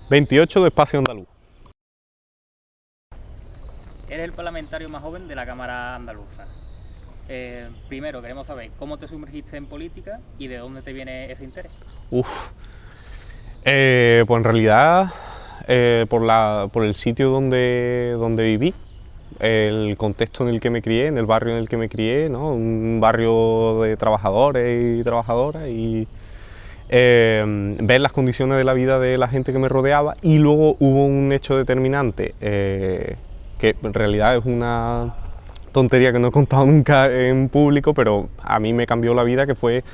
...28 de Espacio Andaluz. Eres el parlamentario más joven de la Cámara Andaluza. Primero queremos saber cómo te sumergiste en política y de dónde te viene ese interés. Pues en realidad por el sitio donde viví, el contexto en el que me crié, en el barrio en el que me crié, ¿no? Un barrio de trabajadores y trabajadoras, y ver las condiciones de la vida de la gente que me rodeaba. Y luego hubo un hecho determinante, que en realidad es una tontería que no he contado nunca en público, pero a mí me cambió la vida, que fue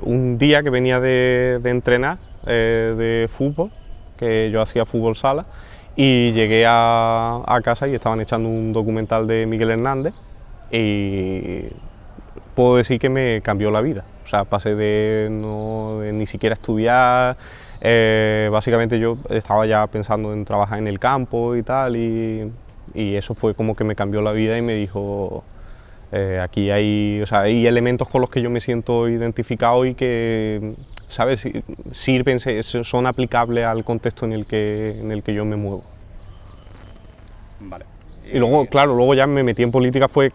un día que venía de entrenar de fútbol, que yo hacía fútbol sala, y llegué a casa y estaban echando un documental de Miguel Hernández, y puedo decir que me cambió la vida. O sea, pasé de ni siquiera estudiar, básicamente yo estaba ya pensando en trabajar en el campo y tal, y eso fue como que me cambió la vida y me dijo, aquí hay, o sea, hay elementos con los que yo me siento identificado y que, ¿sabes?, sirven, son aplicables al contexto en el que yo me muevo. Vale. Y luego, claro, luego ya me metí en política, fue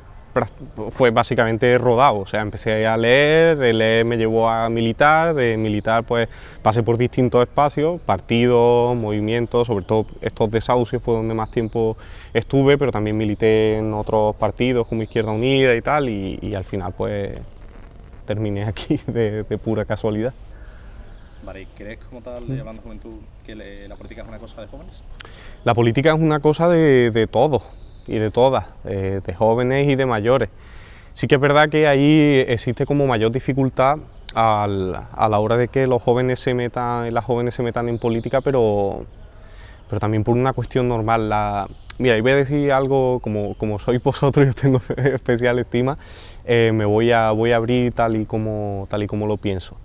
básicamente rodado. O sea, empecé a leer, de leer me llevó a militar, de militar pues pasé por distintos espacios, partidos, movimientos, sobre todo estos desahucios fue donde más tiempo estuve, pero también milité en otros partidos como Izquierda Unida y tal, y al final pues terminé aquí de pura casualidad. Vale, ¿y crees como tal, llamando juventud, que la política es una cosa de jóvenes? La política es una cosa de todos y de todas, de jóvenes y de mayores. Sí que es verdad que ahí existe como mayor dificultad a la hora de que los jóvenes se metan, y las jóvenes se metan en política, pero también por una cuestión normal. Mira, y voy a decir algo, como sois vosotros, yo tengo especial estima, me voy a abrir tal y como lo pienso.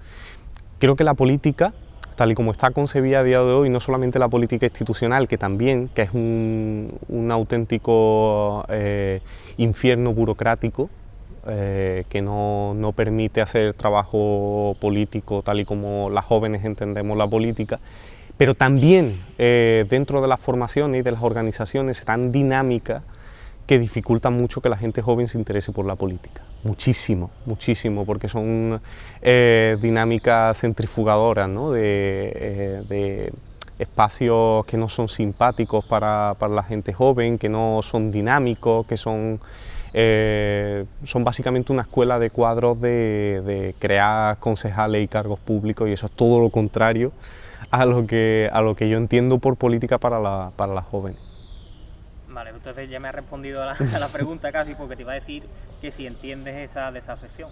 Creo que la política, tal y como está concebida a día de hoy, no solamente la política institucional, que también, que es un auténtico infierno burocrático, que no permite hacer trabajo político tal y como las jóvenes entendemos la política, pero también dentro de las formaciones y de las organizaciones están dinámicas que dificultan mucho que la gente joven se interese por la política. Muchísimo, muchísimo, porque son dinámicas centrifugadoras, ¿no? de espacios que no son simpáticos para la gente joven, que no son dinámicos, que son básicamente una escuela de cuadros de crear concejales y cargos públicos, y eso es todo lo contrario a lo que yo entiendo por política para las jóvenes. Vale, entonces ya me has respondido a la pregunta casi, porque te iba a decir que si entiendes esa desafección.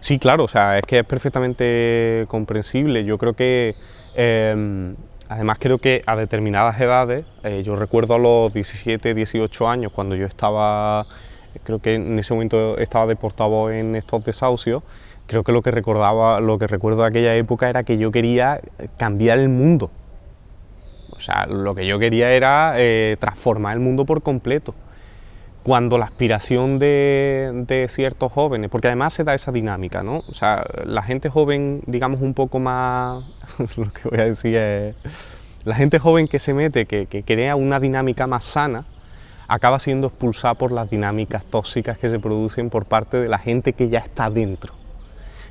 Sí, claro, o sea, es que es perfectamente comprensible. Yo creo que, además creo que a determinadas edades, yo recuerdo a los 17, 18 años, cuando yo estaba, creo que en ese momento estaba de portavoz en estos desahucios, creo que lo que recuerdo de aquella época era que yo quería cambiar el mundo. O sea, lo que yo quería era transformar el mundo por completo. Cuando la aspiración de ciertos jóvenes, porque además se da esa dinámica, ¿no? O sea, la gente joven, digamos un poco más, lo que voy a decir es, la gente joven que se mete, que crea una dinámica más sana, acaba siendo expulsada por las dinámicas tóxicas que se producen por parte de la gente que ya está dentro.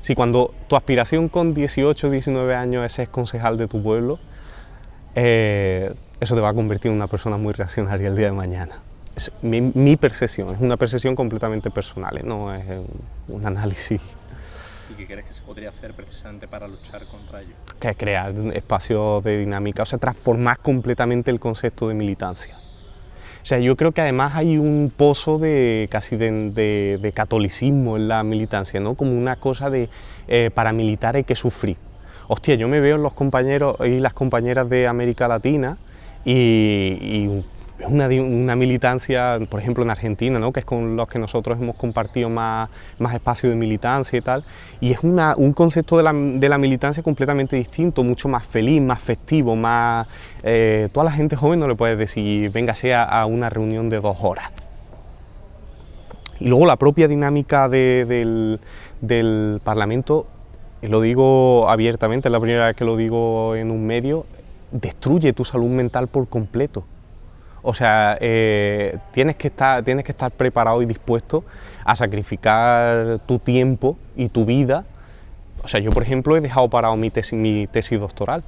Si cuando tu aspiración con 18, 19 años es ser concejal de tu pueblo, eso te va a convertir en una persona muy reaccionaria el día de mañana. Es mi percepción, es una percepción completamente personal, no es un análisis. ¿Y qué crees que se podría hacer precisamente para luchar contra ello? Que es crear espacios de dinámica, o sea, transformar completamente el concepto de militancia. O sea, yo creo que además hay un pozo casi de catolicismo en la militancia, ¿no? Como una cosa de para militar hay que sufrir. Hostia, yo me veo en los compañeros y las compañeras de América Latina y una militancia, por ejemplo en Argentina, ¿no? Que es con los que nosotros hemos compartido más espacio de militancia y tal, y es un concepto de la militancia completamente distinto, mucho más feliz, más festivo, más... toda la gente joven no le puedes decir, véngase a una reunión de 2 horas. Y luego la propia dinámica del Parlamento, lo digo abiertamente, es la primera vez que lo digo en un medio, destruye tu salud mental por completo. O sea, tienes que estar preparado y dispuesto a sacrificar tu tiempo y tu vida. O sea, yo por ejemplo he dejado parado mi tesis doctoral.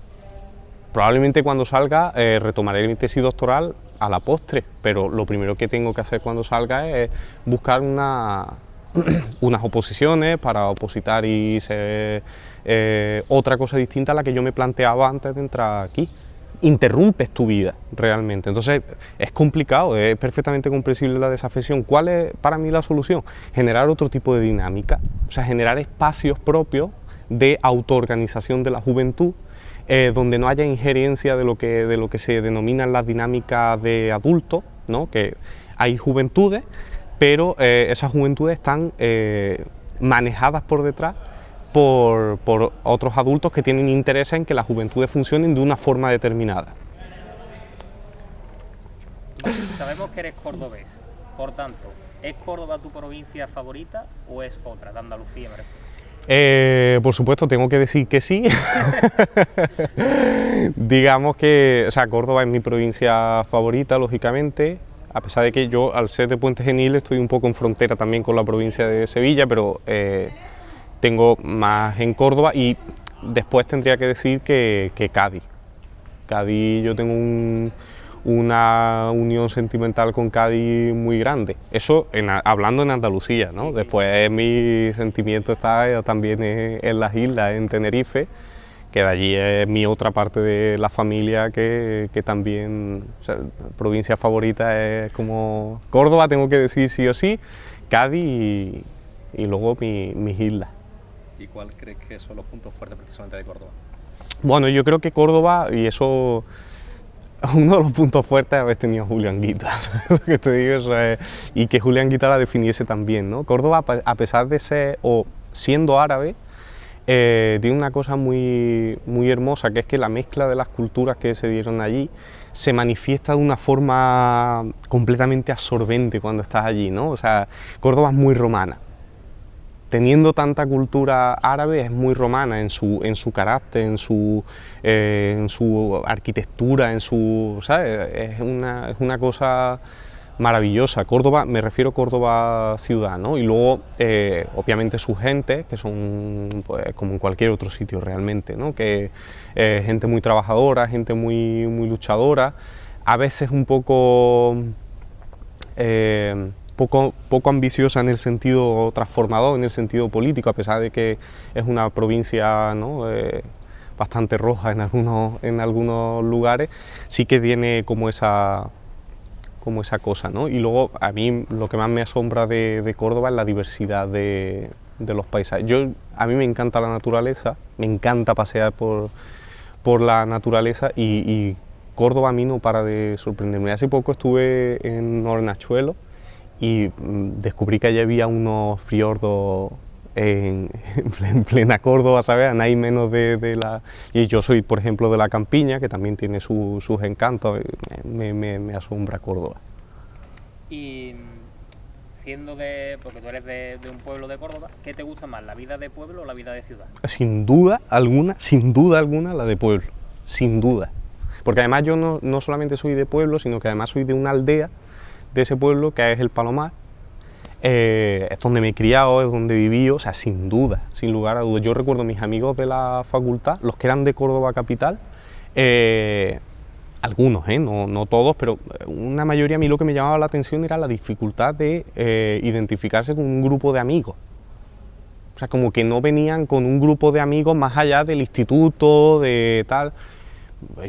Probablemente cuando salga retomaré mi tesis doctoral a la postre, pero lo primero que tengo que hacer cuando salga es buscar unas oposiciones para opositar y ser otra cosa distinta a la que yo me planteaba antes de entrar aquí. Interrumpes tu vida realmente, entonces es complicado, es perfectamente comprensible la desafección. ¿Cuál es para mí la solución? Generar otro tipo de dinámica, o sea, generar espacios propios de autoorganización de la juventud, donde no haya injerencia de lo que se denominan las dinámicas de adultos, ¿no? Que hay juventudes, pero esas juventudes están manejadas por detrás por otros adultos que tienen interés en que las juventudes funcionen de una forma determinada. Vale, sabemos que eres cordobés, por tanto, ¿es Córdoba tu provincia favorita o es otra, de Andalucía me refiero? Por supuesto, tengo que decir que sí. Digamos que, o sea, Córdoba es mi provincia favorita, lógicamente, a pesar de que yo, al ser de Puente Genil, estoy un poco en frontera también con la provincia de Sevilla, pero tengo más en Córdoba, y después tendría que decir que Cádiz. Cádiz, yo tengo una unión sentimental con Cádiz muy grande. Eso hablando en Andalucía, ¿no? Después mi sentimiento está también en las islas, en Tenerife, que de allí es mi otra parte de la familia que también, o sea, provincia favorita es como Córdoba, tengo que decir sí o sí, Cádiz y luego mis islas. ¿Y cuál crees que son los puntos fuertes precisamente de Córdoba? Bueno, yo creo que Córdoba, y eso, uno de los puntos fuertes es haber tenido a Julián Guita, lo que te digo, eso es, y que Julián Guita la definiese también, ¿no? Córdoba, a pesar de ser, o siendo árabe, tiene una cosa muy hermosa, que es que la mezcla de las culturas que se dieron allí se manifiesta de una forma completamente absorbente cuando estás allí, ¿no? O sea, Córdoba es muy romana. Teniendo tanta cultura árabe, es muy romana en su carácter, en su arquitectura, ¿sabes? Es una cosa maravillosa. Córdoba, me refiero a Córdoba ciudad, ¿no? Y luego, obviamente, sus gentes, que son pues, como en cualquier otro sitio realmente, ¿no? Que gente muy trabajadora, gente muy luchadora, a veces un poco ambiciosa en el sentido transformador, en el sentido político, a pesar de que es una provincia, ¿no? Bastante roja en algunos lugares, sí que tiene como esa cosa, ¿no? Y luego a mí lo que más me asombra de Córdoba es la diversidad de los paisajes. A mí me encanta la naturaleza, me encanta pasear por la naturaleza, y Córdoba a mí no para de sorprenderme. Hace poco estuve en Hornachuelo y descubrí que allí había unos fiordos en plena Córdoba, ¿sabes? A nada menos de la... Y yo soy, por ejemplo, de la Campiña, que también tiene sus encantos, me asombra Córdoba. Y porque tú eres de un pueblo de Córdoba, ¿qué te gusta más, la vida de pueblo o la vida de ciudad? Sin duda alguna, la de pueblo, sin duda. Porque además yo no solamente soy de pueblo, sino que además soy de una aldea de ese pueblo, que es el Palomar. Es donde me he criado, es donde viví, o sea, sin duda, sin lugar a dudas. Yo recuerdo a mis amigos de la facultad, los que eran de Córdoba capital, algunos, no todos, pero una mayoría. A mí lo que me llamaba la atención era la dificultad de identificarse con un grupo de amigos. O sea, como que no venían con un grupo de amigos más allá del instituto, de tal.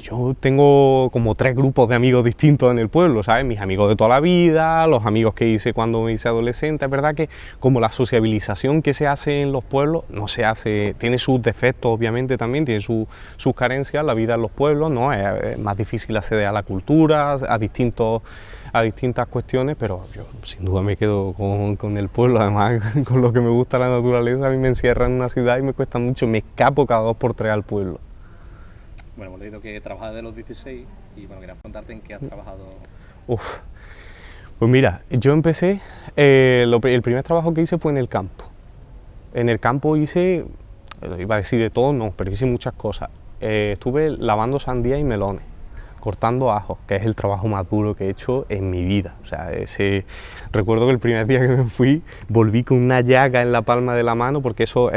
yo tengo como 3 grupos de amigos distintos en el pueblo, ¿sabes? Mis amigos de toda la vida, los amigos que hice cuando me hice adolescente. Es verdad que como la sociabilización que se hace en los pueblos no se hace, tiene sus defectos obviamente también, tiene sus carencias, la vida en los pueblos, ¿no? Es más difícil acceder a la cultura, a distintas cuestiones, pero yo sin duda me quedo con el pueblo, además con lo que me gusta la naturaleza. A mí me encierra en una ciudad y me cuesta mucho, me escapo cada 2 por 3 al pueblo. Bueno, hemos leído que trabajas desde los 16 y bueno, quería preguntarte en qué has trabajado. Uf, pues mira, yo empecé, el primer trabajo que hice fue en el campo. En el campo hice, iba a decir de todo, no, pero hice muchas cosas. Estuve lavando sandía y melones, cortando ajos, que es el trabajo más duro que he hecho en mi vida. O sea, recuerdo que el primer día que me fui, volví con una llaga en la palma de la mano, porque eso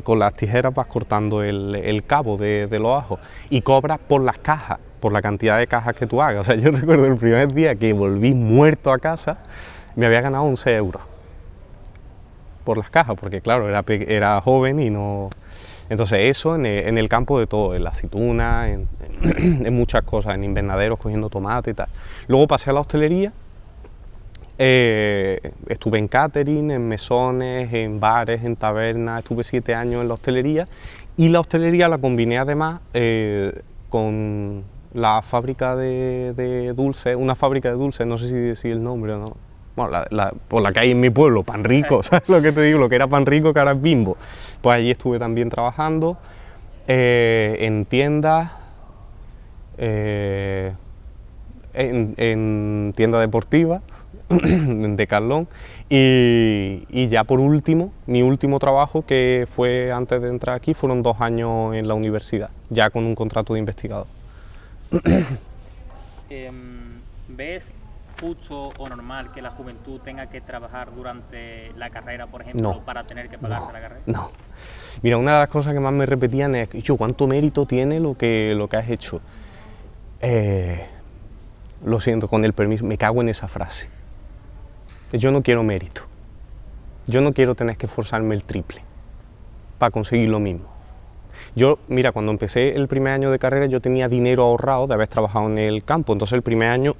con las tijeras vas cortando el cabo de los ajos y cobras por las cajas, por la cantidad de cajas que tú hagas. O sea, yo recuerdo el primer día que volví muerto a casa, me había ganado 11 euros por las cajas, porque claro, era joven y no... Entonces eso en el campo de todo, en la aceituna, en muchas cosas, en invernaderos cogiendo tomate y tal. Luego pasé a la hostelería, estuve en catering, en mesones, en bares, en tabernas, estuve 7 años en la hostelería, y la hostelería la combiné además con la fábrica de dulces, una fábrica de dulces, no sé si decir el nombre o no. Bueno, por la que hay en mi pueblo, Pan Rico, ¿sabes lo que te digo? Lo que era Pan Rico, que ahora es Bimbo. Pues allí estuve también trabajando, en tiendas, en tienda deportiva, en Decathlon, y ya por último, mi último trabajo, que fue antes de entrar aquí, fueron 2 años en la universidad, ya con un contrato de investigador. ¿Ves justo o normal que la juventud tenga que trabajar durante la carrera, por ejemplo, No, para tener que pagarse la carrera? No. Mira, una de las cosas que más me repetían es, yo, ¿cuánto mérito tiene lo que has hecho? Lo siento, con el permiso, me cago en esa frase. Yo no quiero mérito. Yo no quiero tener que esforzarme el triple para conseguir lo mismo. Yo, mira, cuando empecé el primer año de carrera yo tenía dinero ahorrado de haber trabajado en el campo, entonces el primer año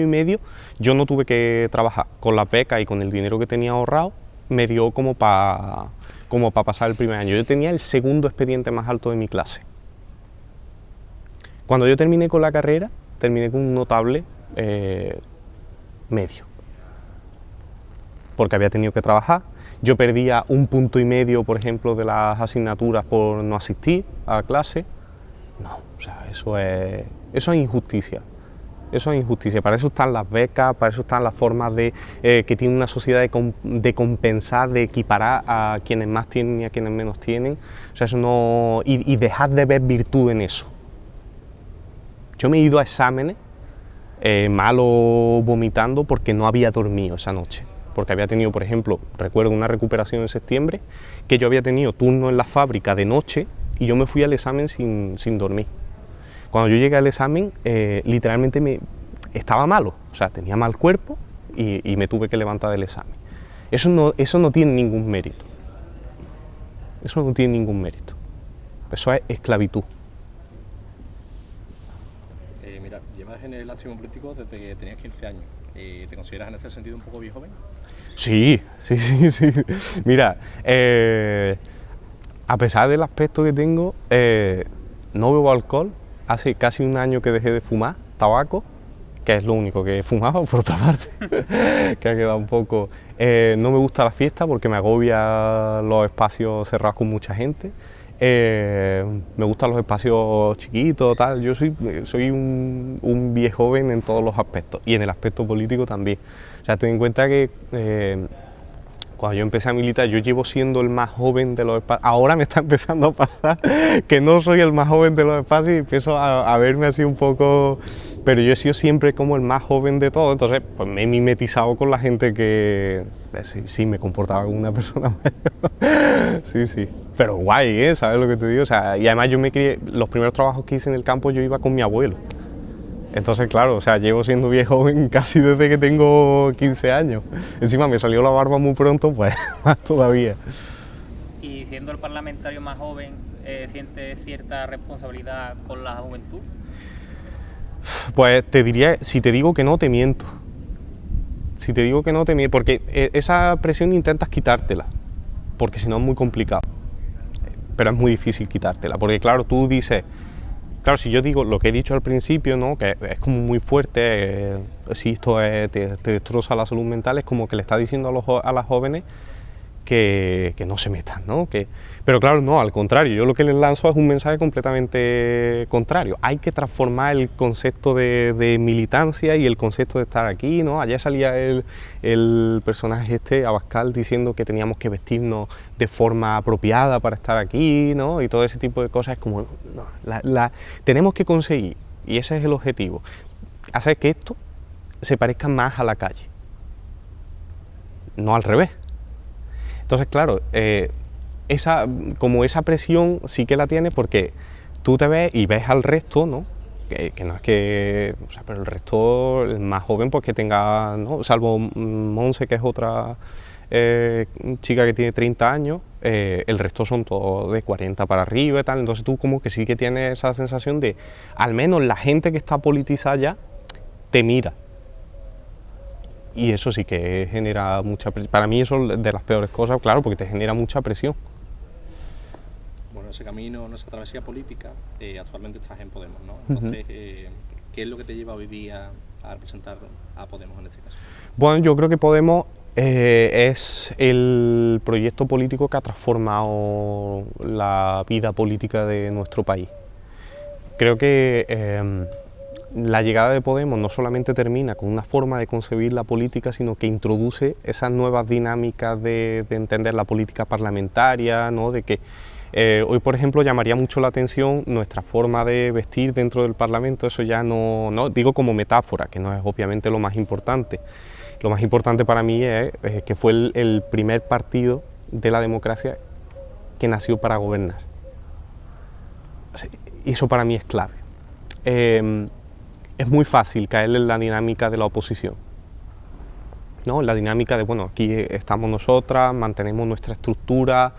y medio yo no tuve que trabajar. Con la beca y con el dinero que tenía ahorrado me dio como para pasar el primer año. Yo tenía el segundo expediente más alto de mi clase. Cuando yo terminé con la carrera, terminé con un notable medio, porque había tenido que trabajar. Yo perdía 1,5 puntos, por ejemplo, de las asignaturas por no asistir a clase. No, o sea, eso es injusticia. Eso es injusticia. Para eso están las becas, para eso están las formas que tiene una sociedad de compensar, de equiparar a quienes más tienen y a quienes menos tienen. O sea, eso no... Y dejar de ver virtud en eso. Yo me he ido a exámenes malo, vomitando, porque no había dormido esa noche. Porque había tenido, por ejemplo, recuerdo una recuperación en septiembre, que yo había tenido turno en la fábrica de noche y yo me fui al examen sin dormir. Cuando yo llegué al examen, literalmente estaba malo, o sea, tenía mal cuerpo y me tuve que levantar del examen. Eso no tiene ningún mérito. Eso no tiene ningún mérito. Eso es esclavitud. Mira, llevas en el activismo político desde que tenías 15 años. ¿Te consideras en ese sentido un poco viejo joven? Sí. Mira, a pesar del aspecto que tengo, no bebo alcohol. Hace casi 1 año que dejé de fumar tabaco, que es lo único que he fumado, por otra parte, que ha quedado un poco... no me gusta la fiesta porque me agobia los espacios cerrados con mucha gente. Me gustan los espacios chiquitos, tal. Yo soy un viejo joven en todos los aspectos, y en el aspecto político también. O sea, ten en cuenta que cuando yo empecé a militar, yo llevo siendo el más joven de los espacios. Ahora me está empezando a pasar que no soy el más joven de los espacios y empiezo a verme así un poco... Pero yo he sido siempre como el más joven de todo, entonces pues me he mimetizado con la gente que... Sí, me comportaba como una persona mayor. Sí. Pero guay, ¿sabes lo que te digo? O sea, y además yo me crié... Los primeros trabajos que hice en el campo yo iba con mi abuelo. Entonces, claro, o sea, llevo siendo viejo joven casi desde que tengo 15 años. Encima me salió la barba muy pronto, pues más todavía. Y siendo el parlamentario más joven, sientes cierta responsabilidad con la juventud? Pues te diría, si te digo que no, te miento. Si te digo que no, te miento, porque esa presión intentas quitártela, porque si no es muy complicado. Pero es muy difícil quitártela, porque claro, tú dices, claro, si yo digo lo que he dicho al principio, ¿no? Que es como muy fuerte, si esto te destroza la salud mental, es como que le está diciendo a las jóvenes que no se metan, ¿no? Pero claro, no, al contrario, yo lo que les lanzo es un mensaje completamente contrario. Hay que transformar el concepto de militancia y el concepto de estar aquí, ¿no? Ayer salía el personaje Abascal, diciendo que teníamos que vestirnos de forma apropiada para estar aquí, ¿no? Y todo ese tipo de cosas, es como, no, tenemos que conseguir, y ese es el objetivo, hacer que esto se parezca más a la calle, no al revés. Entonces, claro, esa presión sí que la tienes, porque tú te ves y ves al resto, ¿no? Que no es que, o sea, pero el resto, el más joven, pues que tenga, ¿no? Salvo Monse, que es otra chica que tiene 30 años, el resto son todos de 40 para arriba y tal. Entonces tú como que sí que tienes esa sensación de, al menos la gente que está politizada ya, te mira. Y eso sí que genera mucha presión. Para mí eso es de las peores cosas, claro, porque te genera mucha presión. Bueno, ese camino, esa travesía política, actualmente estás en Podemos, ¿no? Entonces, ¿qué es lo que te lleva hoy día a representar a Podemos en este caso? Bueno, yo creo que Podemos es el proyecto político que ha transformado la vida política de nuestro país. Creo que la llegada de Podemos no solamente termina con una forma de concebir la política, sino que introduce esas nuevas dinámicas de entender la política parlamentaria, ¿no? De que hoy, por ejemplo, llamaría mucho la atención nuestra forma de vestir dentro del Parlamento. Eso ya no digo como metáfora, que no es obviamente lo más importante. Lo más importante para mí es que fue el primer partido de la democracia que nació para gobernar. Y eso para mí es clave. Es muy fácil caer en la dinámica de la oposición, ¿no? La dinámica de, bueno, aquí estamos nosotras, mantenemos nuestra estructura,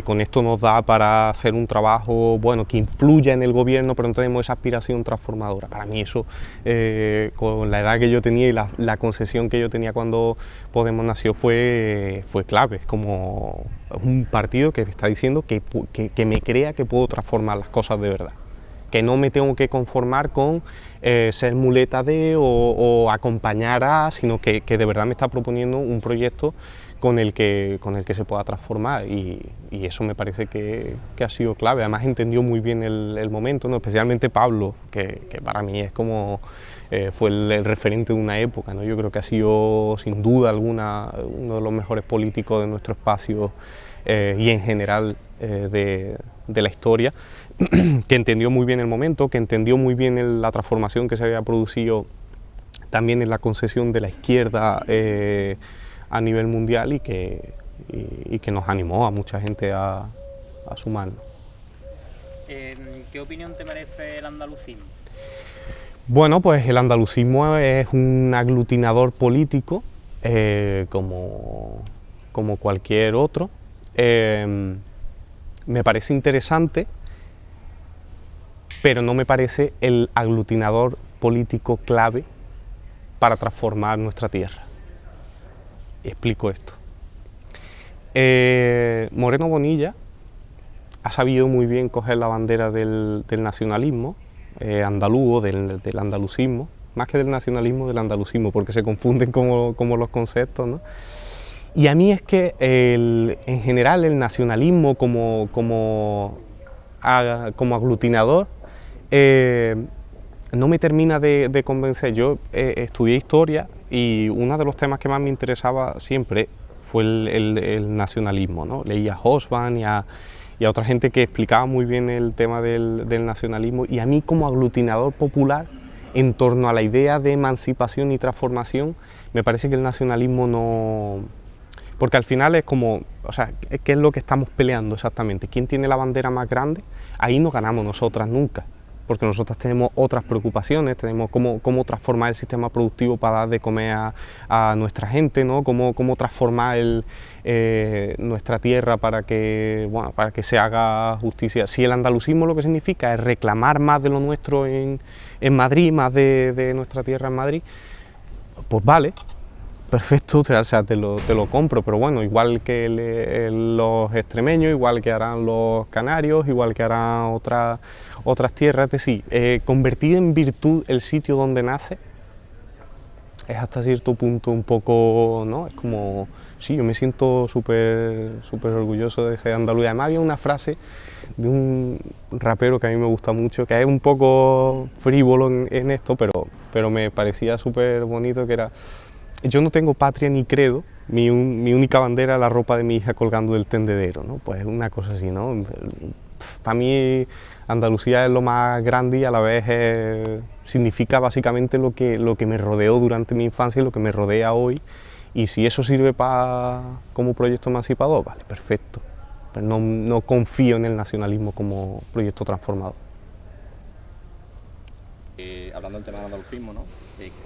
con esto nos da para hacer un trabajo, bueno, que influya en el gobierno, pero no tenemos esa aspiración transformadora. Para mí eso, con la edad que yo tenía y la concesión que yo tenía cuando Podemos nació, fue clave. Es como un partido que me está diciendo que me crea que puedo transformar las cosas de verdad, que no me tengo que conformar con ser muleta de o acompañar a, sino que de verdad me está proponiendo un proyecto con el que se pueda transformar, y eso me parece que ha sido clave. Además entendió muy bien el momento, ¿no? Especialmente Pablo, que para mí es como fue el referente de una época, ¿no? Yo creo que ha sido sin duda alguna uno de los mejores políticos de nuestro espacio y en general de la historia, que entendió muy bien el momento, que entendió muy bien la transformación que se había producido también en la concesión de la izquierda a nivel mundial, y que nos animó a mucha gente a sumarnos. ¿Qué opinión te merece el andalucismo? Bueno, pues el andalucismo es un aglutinador político como cualquier otro. Me parece interesante, pero no me parece el aglutinador político clave para transformar nuestra tierra. Explico esto. Moreno Bonilla ha sabido muy bien coger la bandera del nacionalismo andaluz, del andalucismo, más que del nacionalismo, del andalucismo, porque se confunden como los conceptos, ¿no? Y a mí es que en general el nacionalismo como aglutinador no me termina de convencer. Yo estudié historia y uno de los temas que más me interesaba siempre fue el nacionalismo, ¿no? Leía a Hobsbawm y a otra gente que explicaba muy bien el tema del nacionalismo, y a mí como aglutinador popular en torno a la idea de emancipación y transformación, me parece que el nacionalismo no... Porque al final es como, o sea, ¿qué es lo que estamos peleando exactamente? ¿Quién tiene la bandera más grande? Ahí no ganamos nosotras nunca, porque nosotras tenemos otras preocupaciones, tenemos cómo transformar el sistema productivo para dar de comer a nuestra gente, ¿no? Cómo transformar nuestra tierra para que se haga justicia. Si el andalucismo lo que significa es reclamar más de lo nuestro en Madrid, más de nuestra tierra en Madrid, pues vale. Perfecto, o sea, te lo compro, pero bueno, igual que los extremeños, igual que harán los canarios, igual que harán otras tierras, es decir, convertir en virtud el sitio donde nace es hasta cierto punto un poco, ¿no? Es como, sí, yo me siento súper orgulloso de ser andaluz. Además había una frase de un rapero que a mí me gusta mucho, que es un poco frívolo en esto, pero me parecía súper bonito, que era: yo no tengo patria ni credo, mi única bandera es la ropa de mi hija colgando del tendedero, ¿no? Pues una cosa así, ¿no? Para mí Andalucía es lo más grande y a la vez significa básicamente lo que me rodeó durante mi infancia y lo que me rodea hoy, y si eso sirve como proyecto emancipador, vale, perfecto, pero no confío en el nacionalismo como proyecto transformador. Hablando del tema del andalucismo, ¿no?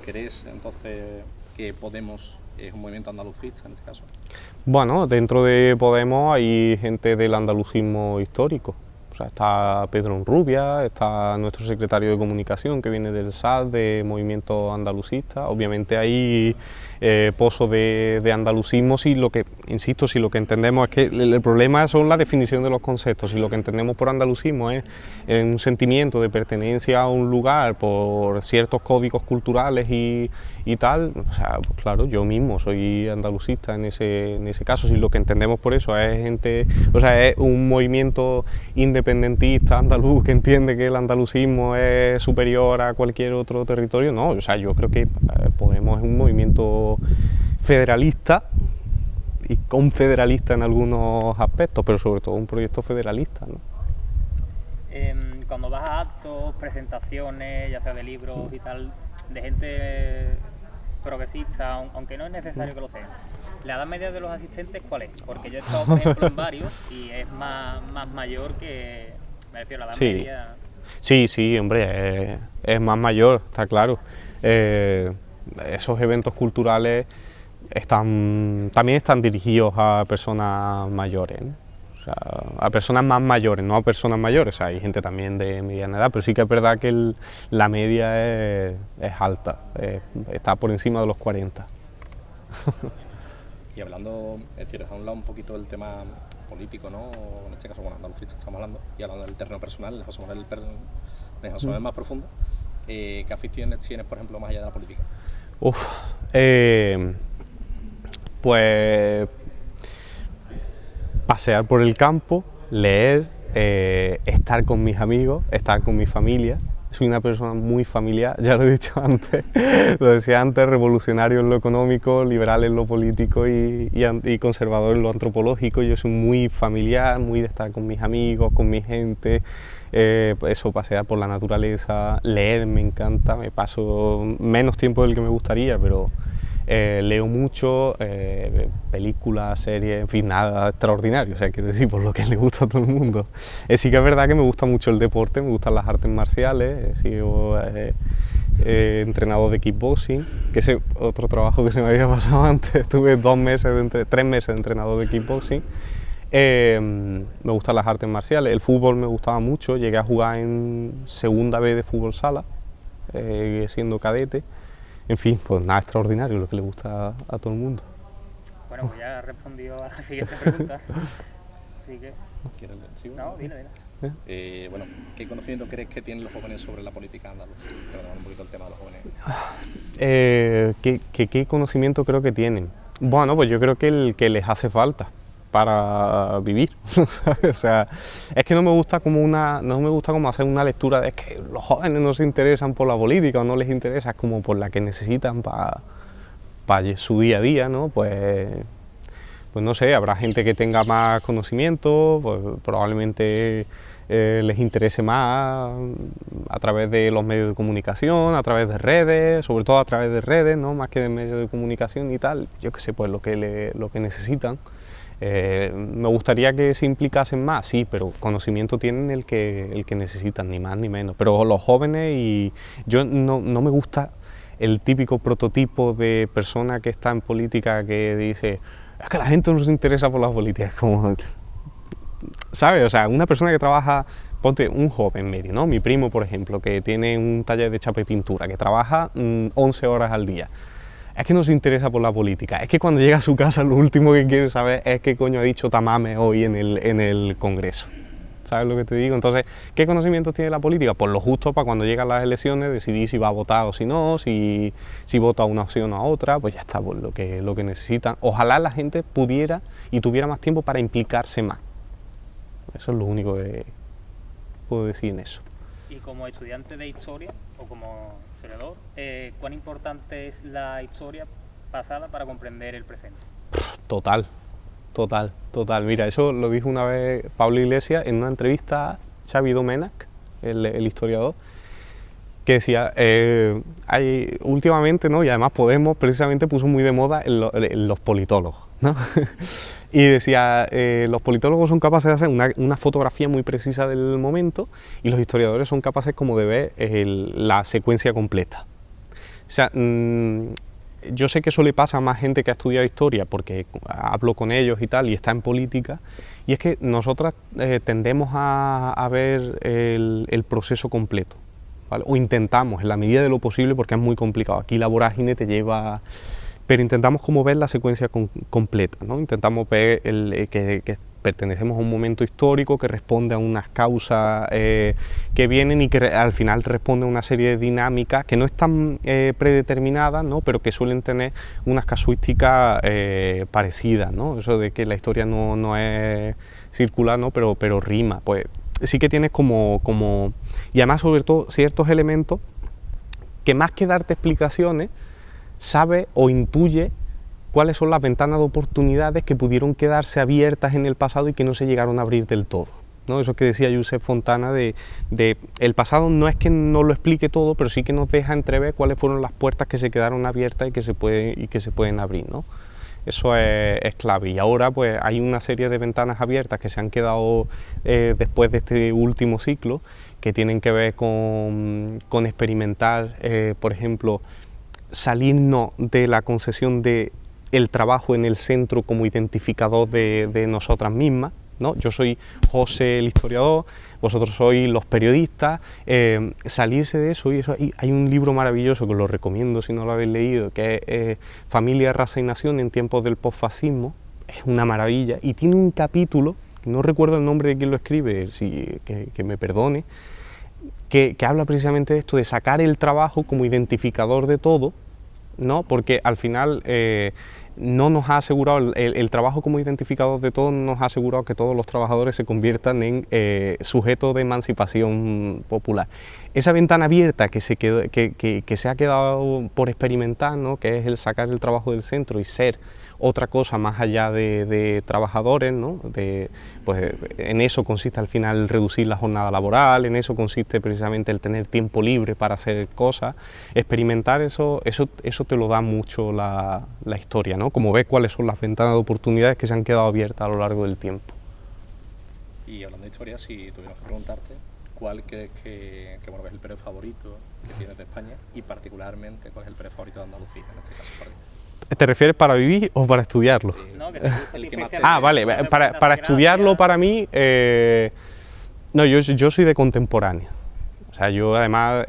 ¿Crees entonces que Podemos es un movimiento andalucista en este caso? Bueno, dentro de Podemos hay gente del andalucismo histórico. O sea, está Pedro Onrubia, está nuestro secretario de Comunicación, que viene del SAD, de Movimiento Andalucista. Obviamente hay pozo de andalucismo, si lo que entendemos es que el problema son la definición de los conceptos. Si lo que entendemos por andalucismo es un sentimiento de pertenencia a un lugar por ciertos códigos culturales y tal, o sea, pues claro, yo mismo soy andalucista en ese caso. Si lo que entendemos por eso es gente, o sea, es un movimiento independentista andaluz que entiende que el andalucismo es superior a cualquier otro territorio, no, o sea, yo creo que Podemos es un movimiento federalista y confederalista en algunos aspectos, pero sobre todo un proyecto federalista, ¿no? Cuando vas a actos, presentaciones, ya sea de libros y tal, de gente progresista, aunque no es necesario que lo sea, ¿la edad media de los asistentes cuál es? Porque yo he estado, por ejemplo, en varios y es más mayor que, me refiero a la edad media. Sí, hombre, es más mayor, está claro. Esos eventos culturales también están dirigidos a personas mayores, ¿no? O sea, a personas más mayores, no a personas mayores. O sea, hay gente también de mediana edad, pero sí que es verdad que la media es alta, está por encima de los 40. Y hablando, es decir, dejando a un lado un poquito del tema político, ¿no? En este caso, bueno, andalucista estamos hablando, y hablando del terreno personal, dejamos el más profundo. ¿Qué aficiones tienes, por ejemplo, más allá de la política? Pues pasear por el campo, leer, estar con mis amigos, estar con mi familia. Soy una persona muy familiar, ya lo he dicho antes, lo decía antes, revolucionario en lo económico, liberal en lo político y conservador en lo antropológico. Yo soy muy familiar, muy de estar con mis amigos, con mi gente, eso, pasear por la naturaleza, leer me encanta, me paso menos tiempo del que me gustaría, pero leo mucho, películas, series, en fin, nada extraordinario, o sea, quiero decir, por lo que le gusta a todo el mundo. Sí que es verdad que me gusta mucho el deporte, me gustan las artes marciales, he sido entrenador de kickboxing, que es otro trabajo que se me había pasado antes. Estuve 3 meses de entrenador de kickboxing. Me gustan las artes marciales, el fútbol me gustaba mucho, llegué a jugar en segunda B de fútbol sala, siendo cadete. En fin, pues nada extraordinario, lo que le gusta a todo el mundo. Bueno, pues ya he respondido a la siguiente pregunta. Así que... ¿Quieres decir? No, dile. Bueno, ¿qué conocimiento crees que tienen los jóvenes sobre la política andaluza? Perdón, un poquito el tema de los jóvenes. ¿Qué conocimiento creo que tienen? Bueno, pues yo creo que el que les hace falta para vivir, ¿sabes? O sea, es que no me gusta como hacer una lectura de que los jóvenes no se interesan por la política o no les interesa, es como por la que necesitan para su día a día, ¿no? Pues no sé, habrá gente que tenga más conocimiento, pues probablemente les interese más a través de los medios de comunicación, a través de redes, sobre todo a través de redes, ¿no? Más que de medios de comunicación y tal, yo qué sé, pues lo que necesitan. Me gustaría que se implicasen más, sí, pero conocimiento tienen el que necesitan, ni más ni menos. Pero los jóvenes, y yo no me gusta el típico prototipo de persona que está en política que dice, es que la gente no se interesa por la política, como, ¿sabes? O sea, una persona que trabaja, ponte un joven medio, ¿no? Mi primo, por ejemplo, que tiene un taller de chapa y pintura, que trabaja 11 horas al día. Es que no se interesa por la política, es que cuando llega a su casa lo último que quiere saber es qué coño ha dicho Tamame hoy en el Congreso. ¿Sabes lo que te digo? Entonces, ¿qué conocimientos tiene la política? Pues lo justo para cuando llegan las elecciones decidir si va a votar o si no, si vota a una opción o a otra, pues ya está, pues lo que necesitan. Ojalá la gente pudiera y tuviera más tiempo para implicarse más. Eso es lo único que puedo decir en eso. Y como estudiante de historia, o como historiador, ¿cuán importante es la historia pasada para comprender el presente? Total. Mira, eso lo dijo una vez Pablo Iglesias en una entrevista a Xavi Domènech, el historiador, que decía, últimamente, ¿no? Y además Podemos precisamente puso muy de moda en los politólogos, ¿no? Y decía, los politólogos son capaces de hacer una fotografía muy precisa del momento y los historiadores son capaces como de ver la secuencia completa. O sea, yo sé que eso le pasa a más gente que ha estudiado historia porque hablo con ellos y tal y está en política, y es que nosotras tendemos a ver el proceso completo, ¿vale? O intentamos en la medida de lo posible porque es muy complicado, aquí la vorágine te lleva, pero intentamos como ver la secuencia completa, ¿no? Intentamos ver que pertenecemos a un momento histórico que responde a unas causas que vienen y que al final responde a una serie de dinámicas que no están predeterminadas, ¿no? Pero que suelen tener unas casuísticas parecidas, ¿no? Eso de que la historia no es circular, ¿no? Pero rima, pues sí que tienes como... Y además sobre todo ciertos elementos que más que darte explicaciones, sabe o intuye cuáles son las ventanas de oportunidades que pudieron quedarse abiertas en el pasado y que no se llegaron a abrir del todo, ¿no? Eso que decía Josep Fontana de el pasado no es que no lo explique todo, pero sí que nos deja entrever cuáles fueron las puertas que se quedaron abiertas y que se pueden abrir, ¿no? Eso es clave. Y ahora pues hay una serie de ventanas abiertas que se han quedado después de este último ciclo, que tienen que ver con experimentar, por ejemplo, salirnos de la concesión de el trabajo en el centro como identificador de nosotras mismas, ¿no? Yo soy José el historiador, vosotros sois los periodistas, salirse de eso, y eso hay un libro maravilloso que os lo recomiendo si no lo habéis leído, que es Familia, Raza y Nación en tiempos del posfascismo. Es una maravilla y tiene un capítulo, no recuerdo el nombre de quien lo escribe, que me perdone, que habla precisamente de esto, de sacar el trabajo como identificador de todo, ¿no? Porque al final no nos ha asegurado, el trabajo como identificador de todo nos ha asegurado que todos los trabajadores se conviertan en sujetos de emancipación popular. Esa ventana abierta que se ha quedado por experimentar, ¿no? Que es el sacar el trabajo del centro y ser otra cosa más allá de trabajadores, ¿no? Pues en eso consiste al final reducir la jornada laboral, en eso consiste precisamente el tener tiempo libre para hacer cosas, experimentar eso te lo da mucho la historia, ¿no? Como ves cuáles son las ventanas de oportunidades que se han quedado abiertas a lo largo del tiempo. Y hablando de historia, si tuviéramos que preguntarte, ¿cuál crees que es el periodo favorito que tienes de España y particularmente cuál es el periodo favorito de Andalucía en este caso para ti? ¿Te refieres para vivir o para estudiarlo? No, que te gusta el que más Vale, para estudiarlo para mí, no, yo soy de contemporánea. O sea, yo además,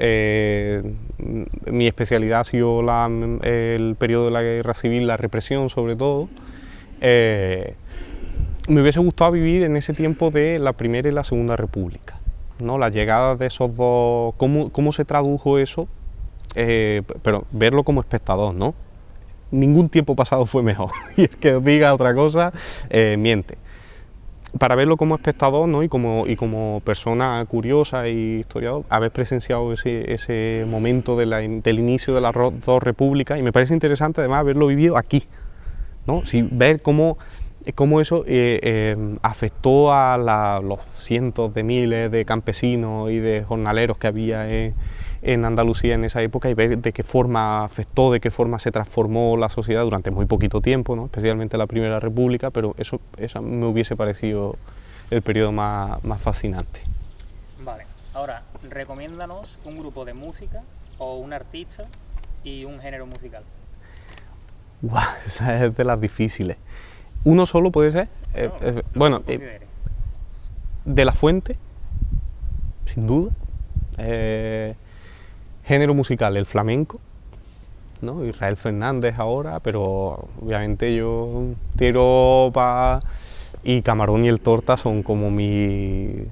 mi especialidad ha sido el periodo de la guerra civil, la represión sobre todo. Me hubiese gustado vivir en ese tiempo de la Primera y la Segunda República, ¿no? La llegada de esos dos, cómo se tradujo eso, pero verlo como espectador, ¿no? Ningún tiempo pasado fue mejor, y el que os diga otra cosa, miente. Para verlo como espectador, ¿no? y como persona curiosa y historiador, haber presenciado ese momento del inicio de las dos repúblicas, y me parece interesante además haberlo vivido aquí, ¿no? Ver cómo eso afectó a los cientos de miles de campesinos y de jornaleros que había en Andalucía en esa época y ver de qué forma afectó, de qué forma se transformó la sociedad durante muy poquito tiempo, ¿no? Especialmente la Primera República, pero eso me hubiese parecido el periodo más fascinante. Vale, ahora, recomiéndanos un grupo de música o un artista y un género musical. Guau, esa es de las difíciles. ¿Uno solo puede ser? Bueno, De La Fuente, sin duda. Género musical, el flamenco, ¿no? Israel Fernández ahora, pero obviamente yo tiro para... Y Camarón y el Torta son como el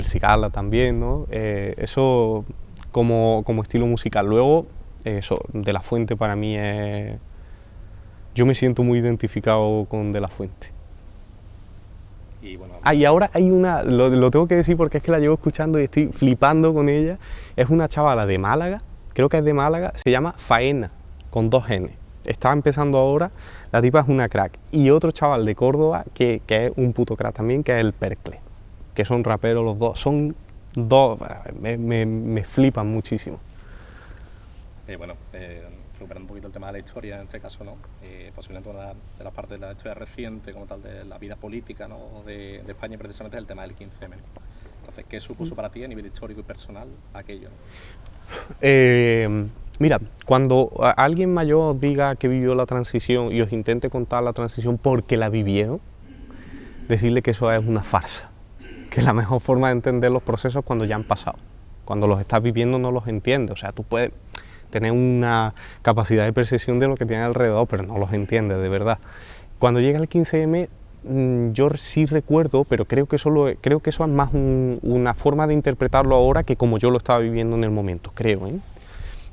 Cigala también, ¿no? Eso como estilo musical. Luego, eso, De La Fuente para mí es... Yo me siento muy identificado con De La Fuente. Y bueno, y ahora hay una, lo tengo que decir porque es que la llevo escuchando y estoy flipando con ella. Es una chavala de Málaga, creo que es de Málaga, se llama Faena, con 2 N. Está empezando ahora, la tipa es una crack. Y otro chaval de Córdoba que es un puto crack también, que es el Percle, que son raperos los dos. Son dos, me flipan muchísimo. Recuperando un poquito el tema de la historia en este caso, ¿no? Posiblemente una de las partes de la historia reciente, como tal, de la vida política, ¿no? de España, precisamente es el tema del 15M. Entonces, ¿qué supuso para ti a nivel histórico y personal aquello? Mira, cuando alguien mayor diga que vivió la transición y os intente contar la transición porque la vivieron, decirle que eso es una farsa, que la mejor forma de entender los procesos es cuando ya han pasado. Cuando los estás viviendo no los entiendes, o sea, tú puedes tener una capacidad de percepción de lo que tienes alrededor, pero no los entiendes de verdad. Cuando llega el 15M, yo sí recuerdo, pero creo que eso es más una forma de interpretarlo ahora que como yo lo estaba viviendo en el momento, creo, ¿eh?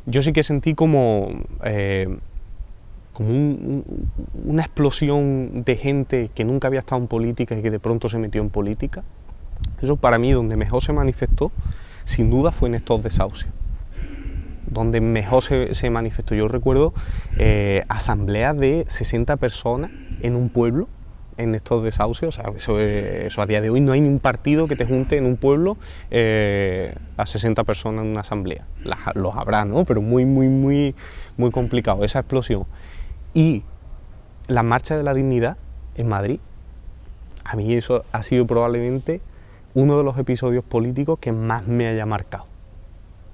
Yo sí que sentí como una explosión de gente que nunca había estado en política y que de pronto se metió en política. Eso para mí, donde mejor se manifestó, sin duda, fue en estos desahucios. Donde mejor se manifestó. Yo recuerdo asambleas de 60 personas en un pueblo, en estos desahucios. O sea, eso a día de hoy no hay ni un partido que te junte en un pueblo a 60 personas en una asamblea. Los habrá, ¿no? Pero muy complicado, esa explosión. Y la Marcha de la Dignidad en Madrid, a mí eso ha sido probablemente uno de los episodios políticos que más me haya marcado.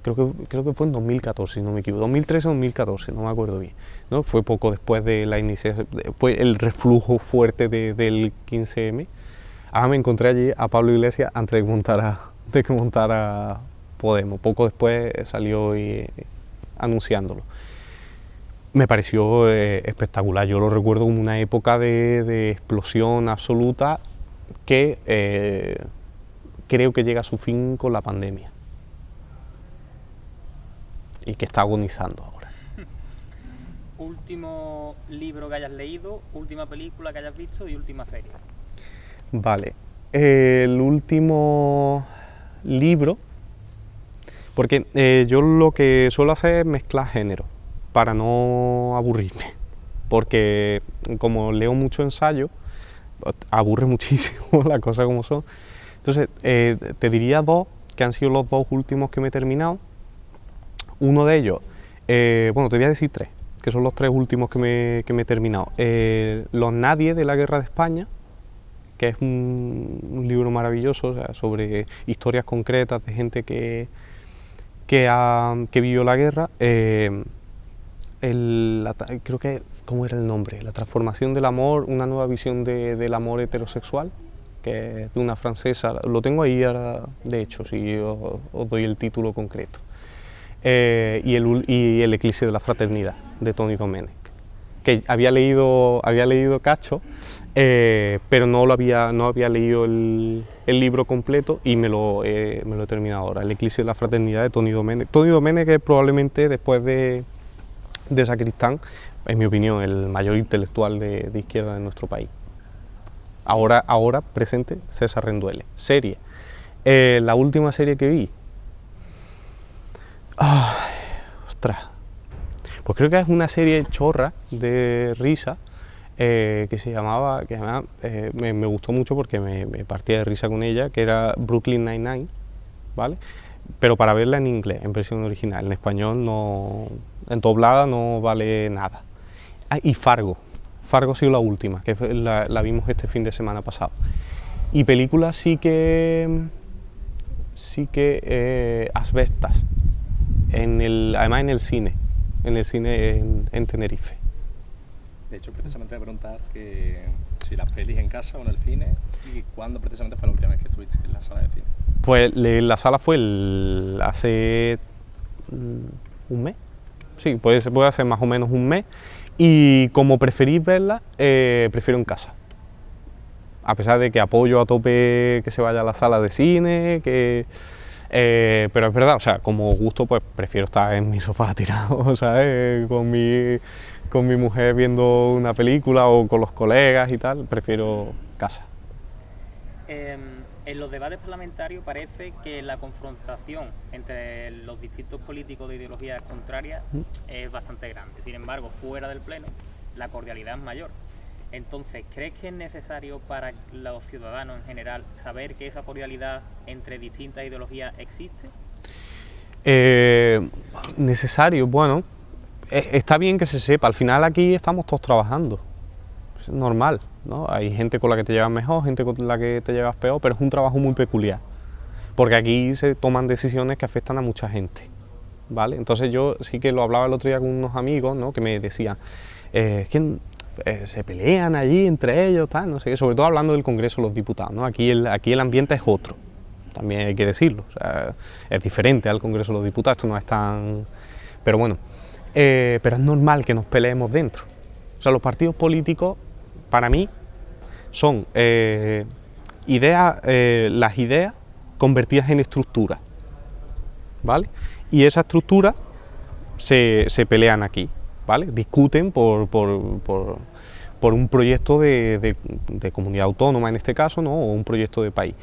Creo que fue en 2014, si no me equivoco, 2013 o 2014, no me acuerdo bien, ¿no? Fue poco después de la iniciación, fue el reflujo fuerte del 15M. Ahora me encontré allí a Pablo Iglesias antes de que montara Podemos, poco después salió anunciándolo. Me pareció espectacular, yo lo recuerdo como una época de explosión absoluta que creo que llega a su fin con la pandemia. Y que está agonizando ahora. Último libro que hayas leído, última película que hayas visto y última serie. Vale, el último libro, porque yo lo que suelo hacer es mezclar géneros para no aburrirme, porque como leo mucho ensayo, aburre muchísimo las cosas como son. Entonces, te diría 2, que han sido los 2 últimos que me he terminado. Uno de ellos, bueno, te voy a decir 3, que son los 3 últimos que me he terminado. Los Nadie de la Guerra de España, que es un libro maravilloso, o sea, sobre historias concretas de gente que vivió la guerra. Creo que, ¿cómo era el nombre? La transformación del amor, una nueva visión del amor heterosexual, que es de una francesa. Lo tengo ahí ahora, de hecho, si os doy el título concreto. Y el Eclipse de la Fraternidad, de Toni Domènech, que había leído cacho, pero no había leído el libro completo y me lo he terminado ahora, el Eclipse de la Fraternidad de Toni Domènech. Toni Domènech es probablemente, después de Sacristán, en mi opinión, el mayor intelectual de izquierda de nuestro país. Ahora presente, César Rendueles. Serie. La última serie que vi, ostras, pues creo que es una serie chorra de risa que me gustó mucho porque me partía de risa con ella, que era Brooklyn Nine-Nine, ¿vale? pero para verla en inglés, en versión original. En español no, en doblada no vale nada. Ah, y Fargo. Fargo ha sido la última, que la vimos este fin de semana pasado. Y películas sí que Asbestas, además en el cine en Tenerife. De hecho, precisamente me preguntar que si las pelis en casa o en el cine, y cuándo precisamente fue la última vez que estuviste en la sala de cine. Pues la sala fue hace un mes, sí, puede ser más o menos un mes, y como preferís verla, prefiero en casa. A pesar de que apoyo a tope que se vaya a la sala de cine, pero es verdad, o sea, como gusto, pues prefiero estar en mi sofá tirado, ¿sabes? Con mi mujer viendo una película o con los colegas y tal, prefiero casa. En los debates parlamentarios parece que la confrontación entre los distintos políticos de ideologías contrarias es bastante grande. Sin embargo, fuera del pleno, la cordialidad es mayor. Entonces, ¿crees que es necesario para los ciudadanos en general saber que esa cordialidad entre distintas ideologías existe? Necesario, bueno, está bien que se sepa. Al final aquí estamos todos trabajando. Es normal, ¿no? Hay gente con la que te llevas mejor, gente con la que te llevas peor, pero es un trabajo muy peculiar, porque aquí se toman decisiones que afectan a mucha gente, ¿vale? Entonces yo sí que lo hablaba el otro día con unos amigos, ¿no? Que me decían, se pelean allí entre ellos, tal, no sé qué, sobre todo hablando del Congreso de los Diputados, ¿no? Aquí el ambiente es otro, también hay que decirlo, o sea, es diferente al Congreso de los Diputados, esto no es tan... Pero bueno, pero es normal que nos peleemos dentro. O sea, los partidos políticos, para mí, son las ideas convertidas en estructuras, ¿vale? Y esa estructura se pelean aquí, ¿vale? Discuten por un proyecto de comunidad autónoma en este caso, ¿no? O un proyecto de país.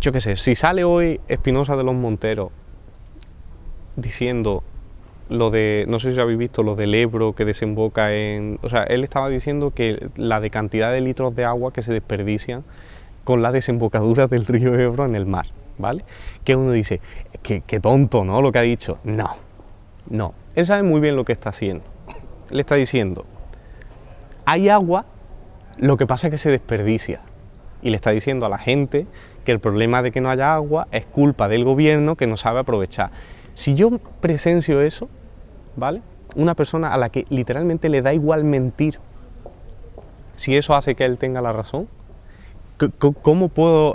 Yo qué sé, si sale hoy Espinosa de los Monteros diciendo lo de, no sé si habéis visto, lo del Ebro que desemboca en... O sea, él estaba diciendo que la de cantidad de litros de agua que se desperdician con la desembocadura del río Ebro en el mar, ¿vale? Que uno dice, qué tonto, ¿no? Lo que ha dicho. No. Él sabe muy bien lo que está haciendo. Él está diciendo, hay agua, lo que pasa es que se desperdicia. Y le está diciendo a la gente que el problema de que no haya agua es culpa del gobierno que no sabe aprovechar. Si yo presencio eso, ¿vale? Una persona a la que literalmente le da igual mentir, si eso hace que él tenga la razón, ¿cómo puedo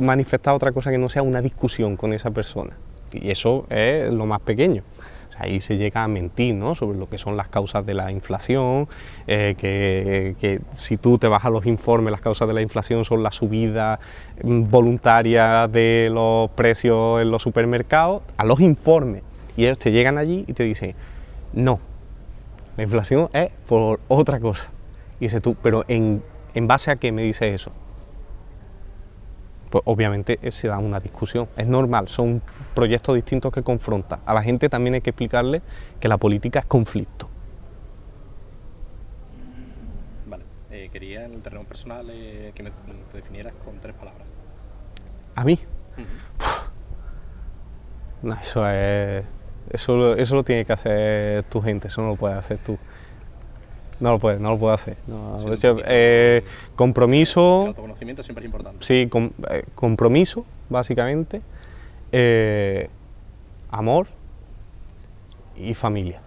manifestar otra cosa que no sea una discusión con esa persona? Y eso es lo más pequeño. O sea, ahí se llega a mentir, ¿no? Sobre lo que son las causas de la inflación, que si tú te vas a los informes, las causas de la inflación son la subida voluntaria de los precios en los supermercados, a los informes, y ellos te llegan allí y te dicen, no, la inflación es por otra cosa. Y dices tú, pero ¿en base a qué me dices eso? Pues obviamente se da una discusión, es normal, son proyectos distintos que confrontan. A la gente también hay que explicarle que la política es conflicto. Vale, quería en el terreno personal que me definieras con 3 palabras. ¿A mí? No, eso lo tiene que hacer tu gente, eso no lo puedes hacer tú. No lo puedo hacer. No. Sí, Compromiso. El autoconocimiento siempre es importante. Sí, compromiso, básicamente. Amor y familia.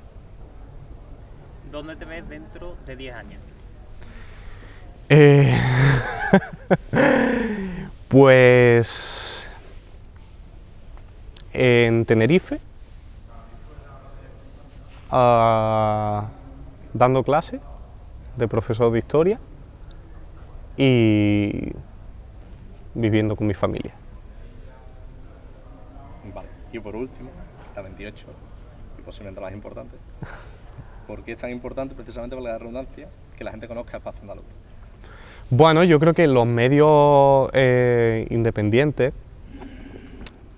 ¿Dónde te ves dentro de 10 años? Pues en Tenerife, dando clases de profesor de historia y viviendo con mi familia. Vale, y por último, la 28, y posiblemente la más importante. ¿Por qué es tan importante, precisamente por la redundancia, que la gente conozca Espacio Andaluz? Bueno, yo creo que los medios independientes,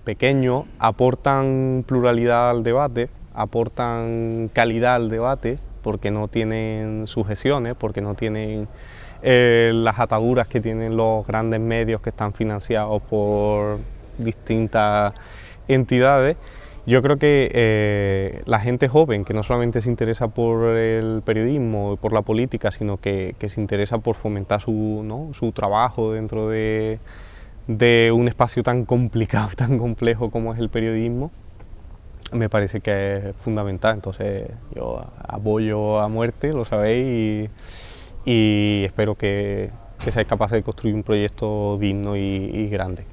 pequeños, aportan pluralidad al debate, aportan calidad al debate, porque no tienen sujeciones, porque no tienen las ataduras que tienen los grandes medios que están financiados por distintas entidades. Yo creo que la gente joven, que no solamente se interesa por el periodismo, por la política, sino que se interesa por fomentar su trabajo dentro de un espacio tan complicado y tan complejo como es el periodismo, me parece que es fundamental. Entonces yo apoyo a muerte, lo sabéis, y espero que seáis capaces de construir un proyecto digno y grande.